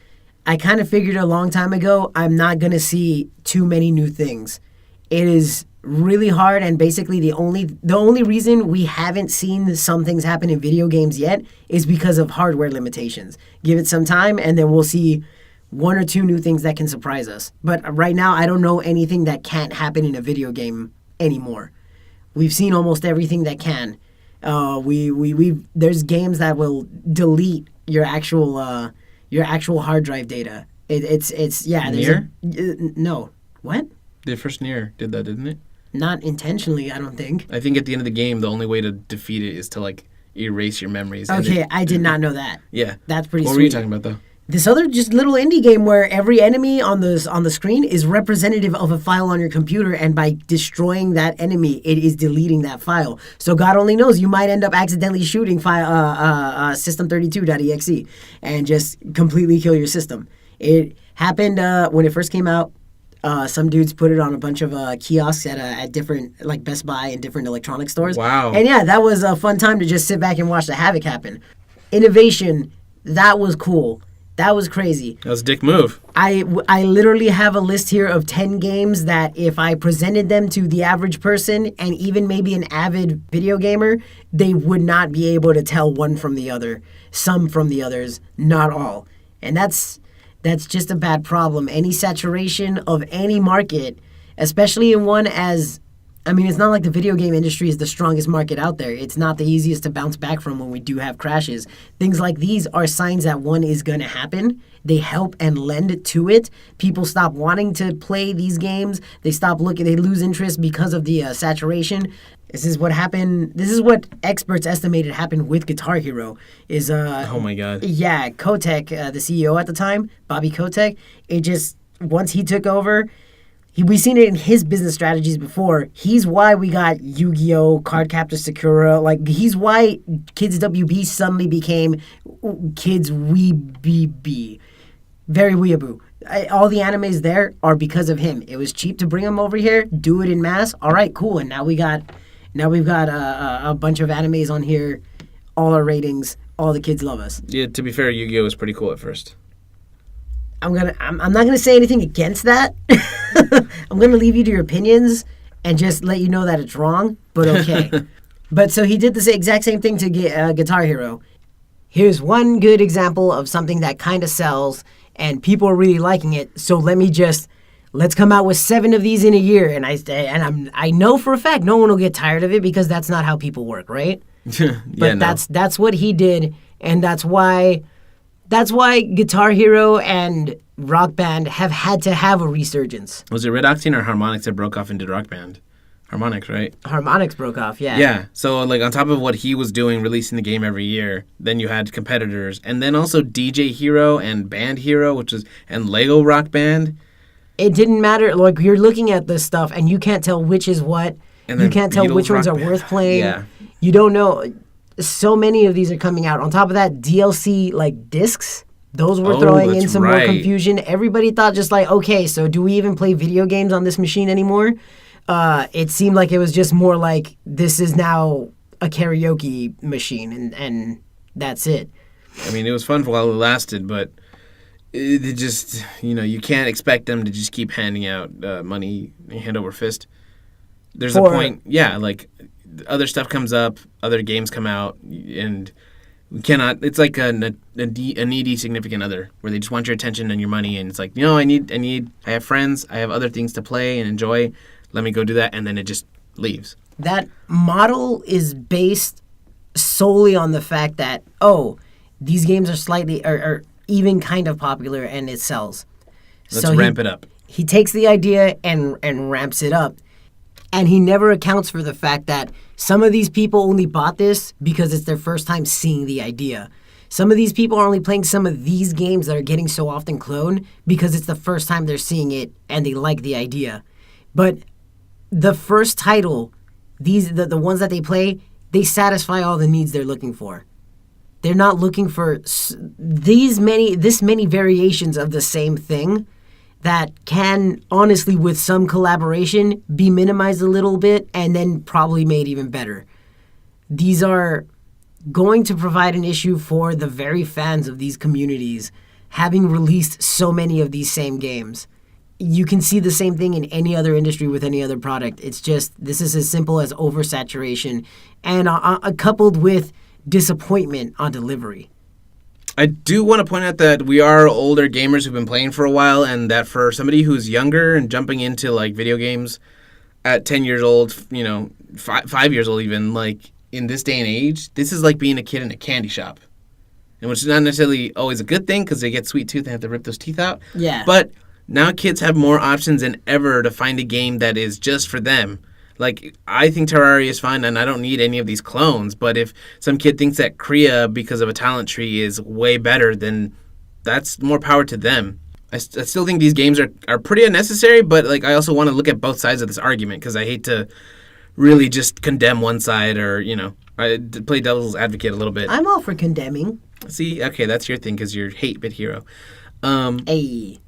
I kind of figured a long time ago I'm not going to see too many new things. It is really hard, and basically the only reason we haven't seen some things happen in video games yet is because of hardware limitations. Give it some time and then we'll see one or two new things that can surprise us. But right now I don't know anything that can't happen in a video game anymore. We've seen almost everything that can. There's games that will delete your actual hard drive data. It's Nier? No. What? The first Nier did that, didn't it? Not intentionally, I don't think. I think at the end of the game, the only way to defeat it is to erase your memories. Okay, I did not know that. Yeah, that's pretty. What sweet. were you talking about though? This other just little indie game where every enemy on the screen is representative of a file on your computer, and by destroying that enemy, it is deleting that file. So God only knows, you might end up accidentally shooting system32.exe and just completely kill your system. It happened when it first came out. Some dudes put it on a bunch of kiosks at different, Best Buy and different electronic stores. Wow. And yeah, that was a fun time to just sit back and watch the havoc happen. Innovation, that was cool. That was crazy. That was a dick move. I literally have a list here of 10 games that if I presented them to the average person and even maybe an avid video gamer, they would not be able to tell one from the other. Some from the others, not all. And that's just a bad problem. Any saturation of any market, especially in one as... it's not like the video game industry is the strongest market out there. It's not the easiest to bounce back from when we do have crashes. Things like these are signs that one is going to happen. They help and lend to it. People stop wanting to play these games. They stop looking. They lose interest because of the saturation. This is what happened. This is what experts estimated happened with Guitar Hero. Oh my God. Yeah, Kotick, the CEO at the time, Bobby Kotick. Once he took over... We've seen it in his business strategies before. He's why we got Yu-Gi-Oh!, Cardcaptor Sakura. He's why Kids WB suddenly became Kids Weebibi. Very weeaboo. All the animes there are because of him. It was cheap to bring them over here, do it in mass. All right, cool. And now we've got a bunch of animes on here, all our ratings, all the kids love us. Yeah, to be fair, Yu-Gi-Oh! Was pretty cool at first. I'm not gonna say anything against that. I'm gonna leave you to your opinions and just let you know that it's wrong, but okay. But so he did the exact same thing to Guitar Hero. Here's one good example of something that kind of sells and people are really liking it. So let's come out with 7 of these in a year. And I know for a fact no one will get tired of it because that's not how people work, right? But that's what he did, and that's why Guitar Hero and Rock Band have had to have a resurgence. Was it Red Octane or Harmonix that broke off into Rock Band? Harmonix, right? Harmonix broke off, yeah. Yeah, so on top of what he was doing, releasing the game every year, then you had competitors, and then also DJ Hero and Band Hero, and Lego Rock Band. It didn't matter. You're looking at this stuff, and you can't tell which is what. And you can't tell which ones are worth playing. Yeah. You don't know. So many of these are coming out. On top of that, DLC discs, those were throwing in some more confusion. Everybody thought okay, so do we even play video games on this machine anymore? It seemed like it was just more like this is now a karaoke machine, and that's it. It was fun while it lasted, but it just, you can't expect them to just keep handing out money hand over fist. There's a point, other stuff comes up, other games come out, and we cannot. It's like a needy significant other where they just want your attention and your money, and it's like, I have friends, I have other things to play and enjoy. Let me go do that, and then it just leaves. That model is based solely on the fact that, these games are slightly or even kind of popular and it sells. Let's ramp it up. He takes the idea and ramps it up. And he never accounts for the fact that some of these people only bought this because it's their first time seeing the idea. Some of these people are only playing some of these games that are getting so often cloned because it's the first time they're seeing it and they like the idea. But the first title, the ones that they play, they satisfy all the needs they're looking for. They're not looking for this many variations of the same thing that can, honestly, with some collaboration, be minimized a little bit and then probably made even better. These are going to provide an issue for the very fans of these communities, having released so many of these same games. You can see the same thing in any other industry with any other product. It's just, this is as simple as oversaturation and coupled with disappointment on delivery. I do want to point out that we are older gamers who've been playing for a while, and that for somebody who's younger and jumping into like video games at 10 years old, 5 years old even, like in this day and age, this is like being a kid in a candy shop. And which is not necessarily always a good thing because they get sweet tooth and have to rip those teeth out. Yeah. But now kids have more options than ever to find a game that is just for them. Like, I think Terraria is fine, and I don't need any of these clones. But if some kid thinks that Kriya, because of a talent tree, is way better, then that's more power to them. I still think these games are pretty unnecessary, but like I also want to look at both sides of this argument because I hate to really just condemn one side or, I play devil's advocate a little bit. I'm all for condemning. See, okay, that's your thing because you're H8BitHero. Hey.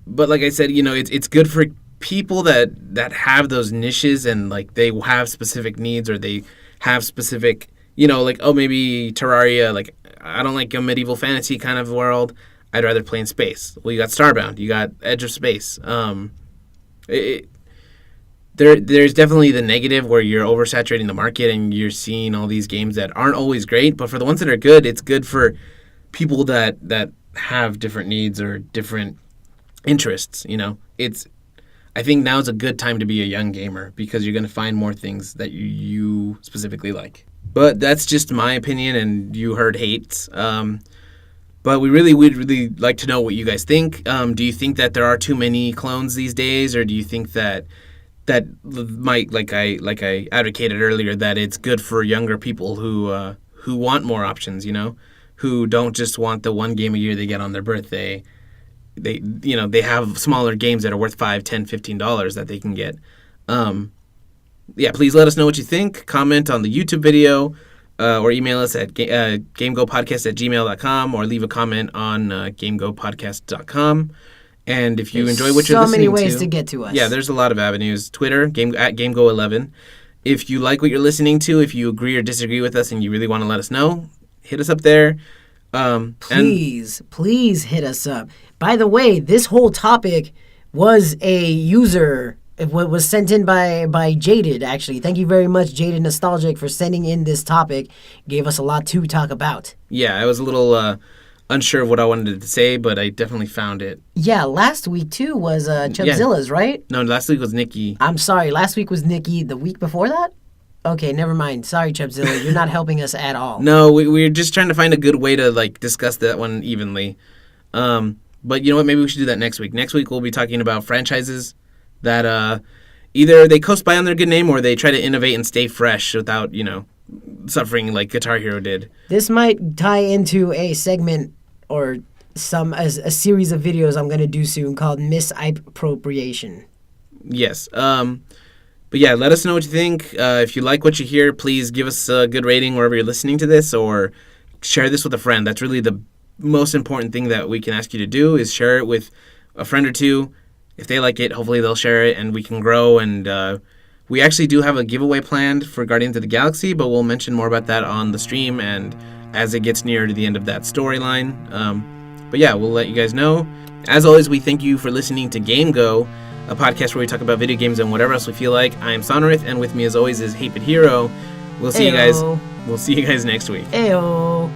But like I said, it's good for people that have those niches and like they have specific needs or they have specific, maybe Terraria, like I don't like a medieval fantasy kind of world. I'd rather play in space. Well, you got Starbound, you got Edge of Space. There's definitely the negative where you're oversaturating the market and you're seeing all these games that aren't always great, but for the ones that are good, it's good for people that have different needs or different interests. I think now is a good time to be a young gamer because you're going to find more things that you specifically like. But that's just my opinion, and you heard hates. But we'd really like to know what you guys think. Do you think that there are too many clones these days, or do you think that might, like I advocated earlier, that it's good for younger people who want more options, who don't just want the one game a year they get on their birthday. They have smaller games that are worth $5, $10, $15 that they can get. Please let us know what you think. Comment on the YouTube video or email us at gamegopodcast@gmail.com or leave a comment on gamegopodcast.com. And if you enjoy what you're listening to... So many ways to get to us. Yeah, there's a lot of avenues. Twitter, at GameGo11. If you like what you're listening to, if you agree or disagree with us and you really want to let us know, hit us up there. Please hit us up. By the way, this whole topic was a user. It was sent in by Jaded, actually. Thank you very much, Jaded Nostalgic, for sending in this topic. Gave us a lot to talk about. Yeah, I was a little unsure of what I wanted to say, but I definitely found it. Yeah, last week, too, was Chubzilla's, right? No, last week was Nikki. I'm sorry, last week was Nikki. The week before that? Okay, never mind. Sorry, Chubzilla. You're not helping us at all. No, we're just trying to find a good way to discuss that one evenly. But you know what? Maybe we should do that next week. Next week we'll be talking about franchises that either they coast by on their good name or they try to innovate and stay fresh without, suffering like Guitar Hero did. This might tie into a segment or a series of videos I'm going to do soon called Misappropriation. Yes. But yeah, let us know what you think. If you like what you hear, please give us a good rating wherever you're listening to this or share this with a friend. That's really the most important thing that we can ask you to do is share it with a friend or two. If they like it, hopefully they'll share it and we can grow. And we actually do have a giveaway planned for Guardians of the Galaxy, but we'll mention more about that on the stream and as it gets nearer to the end of that storyline. But yeah, we'll let you guys know. As always, we thank you for listening to GameGo. a podcast where we talk about video games and whatever else we feel like. I am Sonorith, and with me as always is H8BitHero. We'll see you guys. We'll see you guys next week. Ayo.